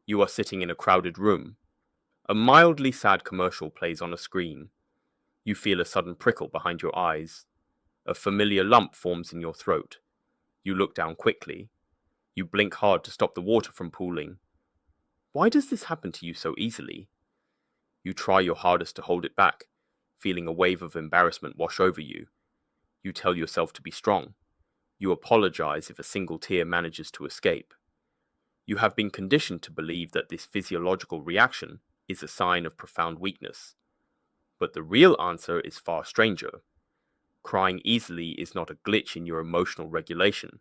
You are sitting in a crowded room. A mildly sad commercial plays on a screen. You feel a sudden prickle behind your eyes. A familiar lump forms in your throat. You look down quickly. You blink hard to stop the water from pooling. Why does this happen to you so easily? You try your hardest to hold it back, feeling a wave of embarrassment wash over you. You tell yourself to be strong. You apologize if a single tear manages to escape. You have been conditioned to believe that this physiological reaction is a sign of profound weakness. But the real answer is far stranger. Crying easily is not a glitch in your emotional regulation.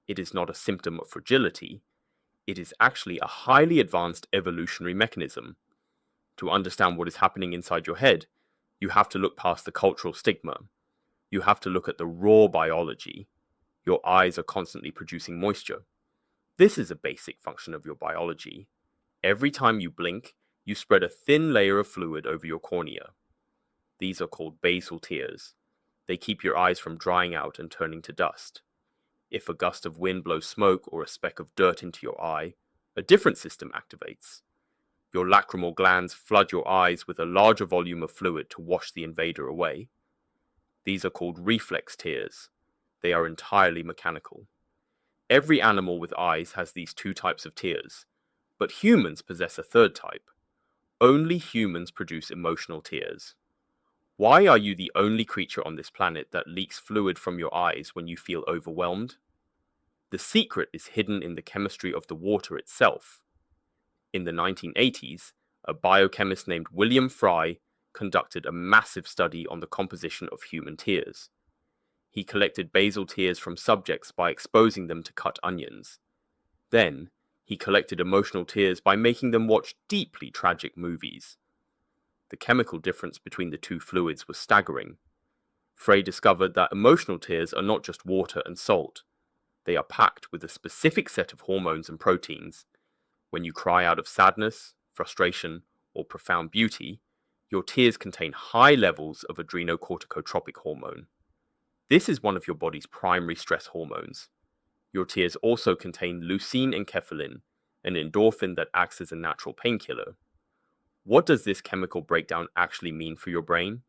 It is not a symptom of fragility. It is actually a highly advanced evolutionary mechanism. To understand what is happening inside your head, you have to look past the cultural stigma. You have to look at the raw biology. Your eyes are constantly producing moisture. This is a basic function of your biology. Every time you blink, you spread a thin layer of fluid over your cornea. These are called basal tears. They keep your eyes from drying out and turning to dust. If a gust of wind blows smoke or a speck of dirt into your eye, a different system activates. Your lacrimal glands flood your eyes with a larger volume of fluid to wash the invader away. These are called reflex tears. They are entirely mechanical. Every animal with eyes has these two types of tears, but humans possess a third type. Only humans produce emotional tears. Why are you the only creature on this planet that leaks fluid from your eyes when you feel overwhelmed? The secret is hidden in the chemistry of the water itself. In the 1980s, a biochemist named William Fry conducted a massive study on the composition of human tears. He collected basal tears from subjects by exposing them to cut onions. Then, he collected emotional tears by making them watch deeply tragic movies. The chemical difference between the two fluids was staggering. Frey discovered that emotional tears are not just water and salt. They are packed with a specific set of hormones and proteins. When you cry out of sadness, frustration, or profound beauty, your tears contain high levels of adrenocorticotropic hormone. This is one of your body's primary stress hormones. Your tears also contain leucine and enkephalin, an endorphin that acts as a natural painkiller. What does this chemical breakdown actually mean for your brain?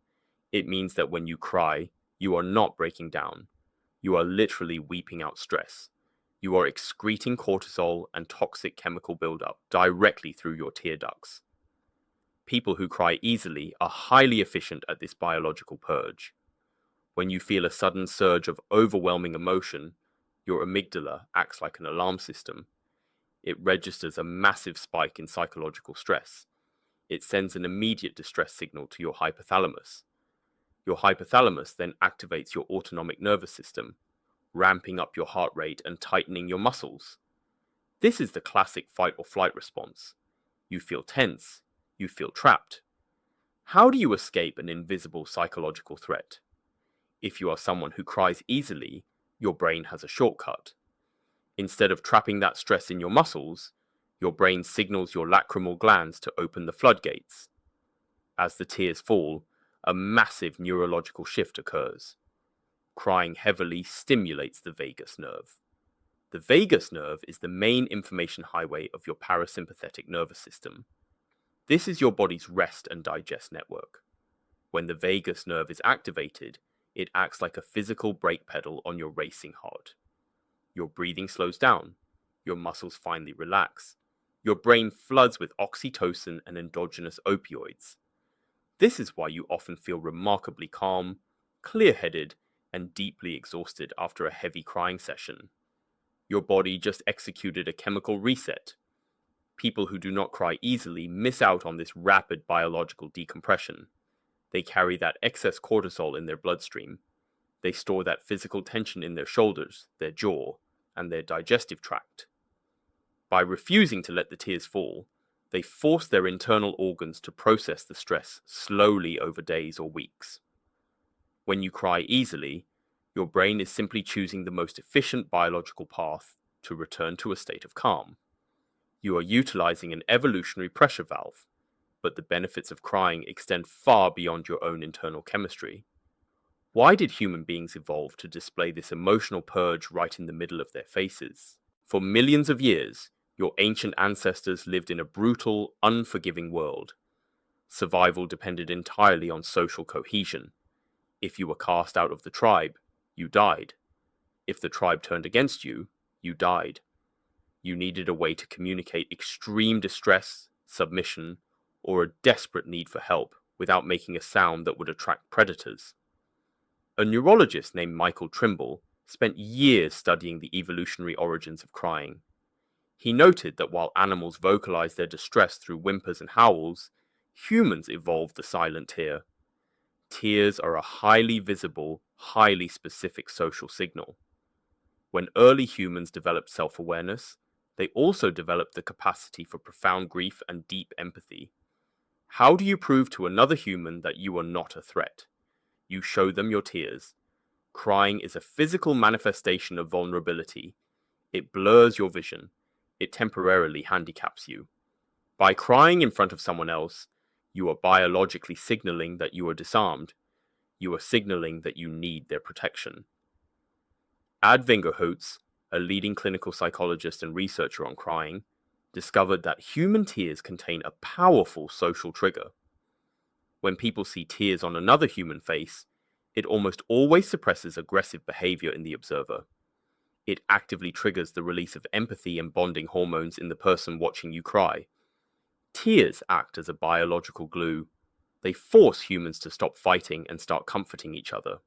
It means that when you cry, you are not breaking down. You are literally weeping out stress. You are excreting cortisol and toxic chemical buildup directly through your tear ducts. People who cry easily are highly efficient at this biological purge. When you feel a sudden surge of overwhelming emotion, your amygdala acts like an alarm system. It registers a massive spike in psychological stress. It sends an immediate distress signal to your hypothalamus. Your hypothalamus then activates your autonomic nervous system, ramping up your heart rate and tightening your muscles. This is the classic fight or flight response. You feel tense. You feel trapped. How do you escape an invisible psychological threat? If you are someone who cries easily, your brain has a shortcut. Instead of trapping that stress in your muscles, your brain signals your lacrimal glands to open the floodgates. As the tears fall, a massive neurological shift occurs. Crying heavily stimulates the vagus nerve. The vagus nerve is the main information highway of your parasympathetic nervous system. This is your body's rest and digest network. When the vagus nerve is activated, it acts like a physical brake pedal on your racing heart. Your breathing slows down. Your muscles finally relax. Your brain floods with oxytocin and endogenous opioids. This is why you often feel remarkably calm, clear-headed, and deeply exhausted after a heavy crying session. Your body just executed a chemical reset. People who do not cry easily miss out on this rapid biological decompression. They carry that excess cortisol in their bloodstream. They store that physical tension in their shoulders, their jaw, and their digestive tract. By refusing to let the tears fall, they force their internal organs to process the stress slowly over days or weeks. When you cry easily, your brain is simply choosing the most efficient biological path to return to a state of calm. You are utilizing an evolutionary pressure valve, but the benefits of crying extend far beyond your own internal chemistry. Why did human beings evolve to display this emotional purge right in the middle of their faces? For millions of years, Your ancient ancestors lived in a brutal, unforgiving world. Survival depended entirely on social cohesion. If you were cast out of the tribe, you died. If the tribe turned against you, you died. You needed a way to communicate extreme distress, submission, or a desperate need for help without making a sound that would attract predators. A neurologist named Michael Trimble spent years studying the evolutionary origins of crying. He noted that while animals vocalize their distress through whimpers and howls, humans evolved the silent tear. Tears are a highly visible, highly specific social signal. When early humans developed self-awareness, they also developed the capacity for profound grief and deep empathy. How do you prove to another human that you are not a threat? You show them your tears. Crying is a physical manifestation of vulnerability. It blurs your vision. It temporarily handicaps you. By crying in front of someone else, you are biologically signaling that you are disarmed. You are signaling that you need their protection. Ad Vingerhoutz, a leading clinical psychologist and researcher on crying, discovered that human tears contain a powerful social trigger. When people see tears on another human face, it almost always suppresses aggressive behavior in the observer. It actively triggers the release of empathy and bonding hormones in the person watching you cry. Tears act as a biological glue. They force humans to stop fighting and start comforting each other.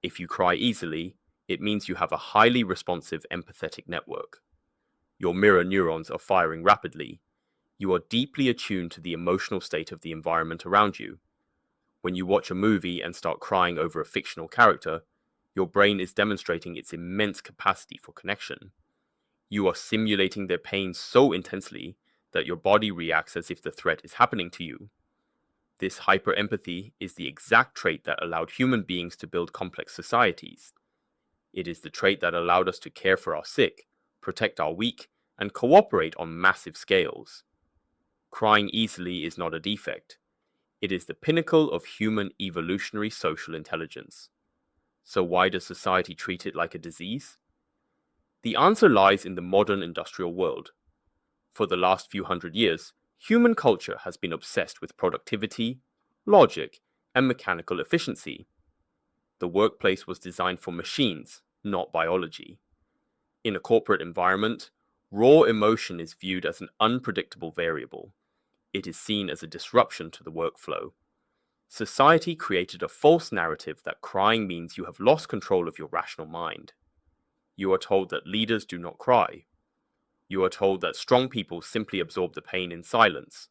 If you cry easily, it means you have a highly responsive empathetic network. Your mirror neurons are firing rapidly. You are deeply attuned to the emotional state of the environment around you. When you watch a movie and start crying over a fictional character, your brain is demonstrating its immense capacity for connection. You are simulating their pain so intensely that your body reacts as if the threat is happening to you. This hyper-empathy is the exact trait that allowed human beings to build complex societies. It is the trait that allowed us to care for our sick, protect our weak, and cooperate on massive scales. Crying easily is not a defect. It is the pinnacle of human evolutionary social intelligence. So why does society treat it like a disease? The answer lies in the modern industrial world. For the last few hundred years, human culture has been obsessed with productivity, logic, and mechanical efficiency. The workplace was designed for machines, not biology. In a corporate environment, raw emotion is viewed as an unpredictable variable. It is seen as a disruption to the workflow. Society created a false narrative that crying means you have lost control of your rational mind. You are told that leaders do not cry. You are told that strong people simply absorb the pain in silence.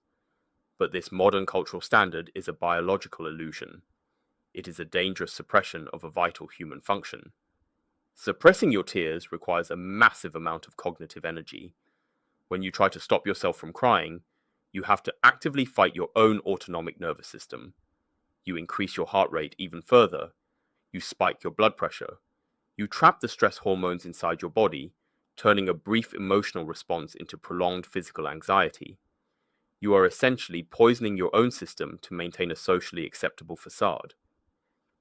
But this modern cultural standard is a biological illusion. It is a dangerous suppression of a vital human function. Suppressing your tears requires a massive amount of cognitive energy. When you try to stop yourself from crying, you have to actively fight your own autonomic nervous system. You increase your heart rate even further. You spike your blood pressure. You trap the stress hormones inside your body, turning a brief emotional response into prolonged physical anxiety. You are essentially poisoning your own system to maintain a socially acceptable facade.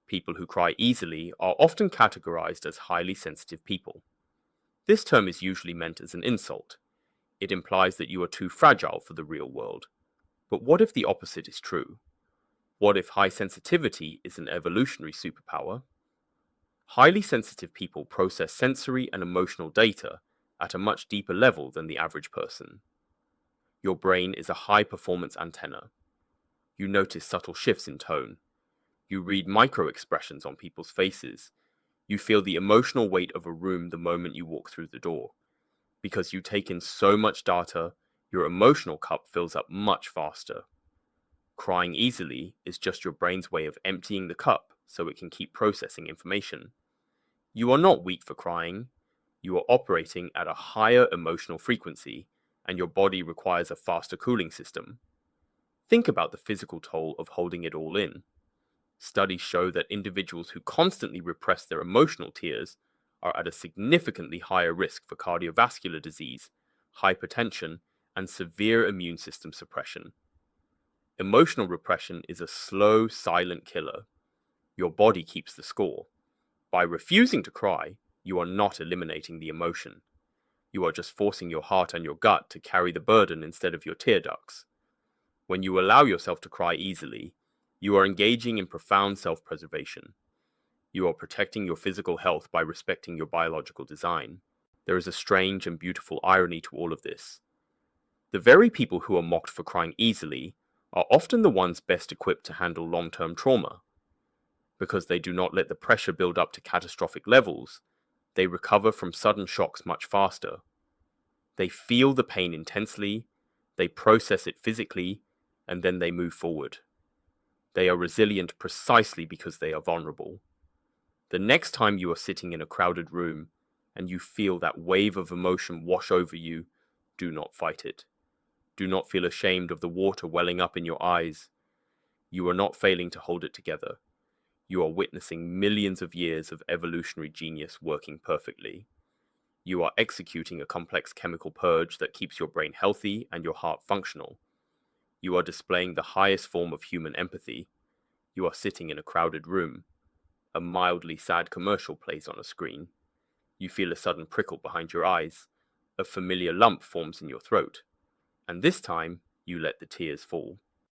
People who cry easily are often categorized as highly sensitive people. This term is usually meant as an insult. It implies that you are too fragile for the real world. But what if the opposite is true? What if high sensitivity is an evolutionary superpower? Highly sensitive people process sensory and emotional data at a much deeper level than the average person. Your brain is a high-performance antenna. You notice subtle shifts in tone. You read micro-expressions on people's faces. You feel the emotional weight of a room the moment you walk through the door. Because you take in so much data, your emotional cup fills up much faster. Crying easily is just your brain's way of emptying the cup so it can keep processing information. You are not weak for crying. You are operating at a higher emotional frequency, and your body requires a faster cooling system. Think about the physical toll of holding it all in. Studies show that individuals who constantly repress their emotional tears are at a significantly higher risk for cardiovascular disease, hypertension, and severe immune system suppression. Emotional repression is a slow, silent killer. Your body keeps the score. By refusing to cry, you are not eliminating the emotion. You are just forcing your heart and your gut to carry the burden instead of your tear ducts. When you allow yourself to cry easily, you are engaging in profound self-preservation. You are protecting your physical health by respecting your biological design. There is a strange and beautiful irony to all of this. The very people who are mocked for crying easily are often the ones best equipped to handle long-term trauma. Because they do not let the pressure build up to catastrophic levels, they recover from sudden shocks much faster. They feel the pain intensely, they process it physically, and then they move forward. They are resilient precisely because they are vulnerable. The next time you are sitting in a crowded room and you feel that wave of emotion wash over you, do not fight it. Do not feel ashamed of the water welling up in your eyes. You are not failing to hold it together. You are witnessing millions of years of evolutionary genius working perfectly. You are executing a complex chemical purge that keeps your brain healthy and your heart functional. You are displaying the highest form of human empathy. You are sitting in a crowded room. A mildly sad commercial plays on a screen. You feel a sudden prickle behind your eyes. A familiar lump forms in your throat. And this time, you let the tears fall.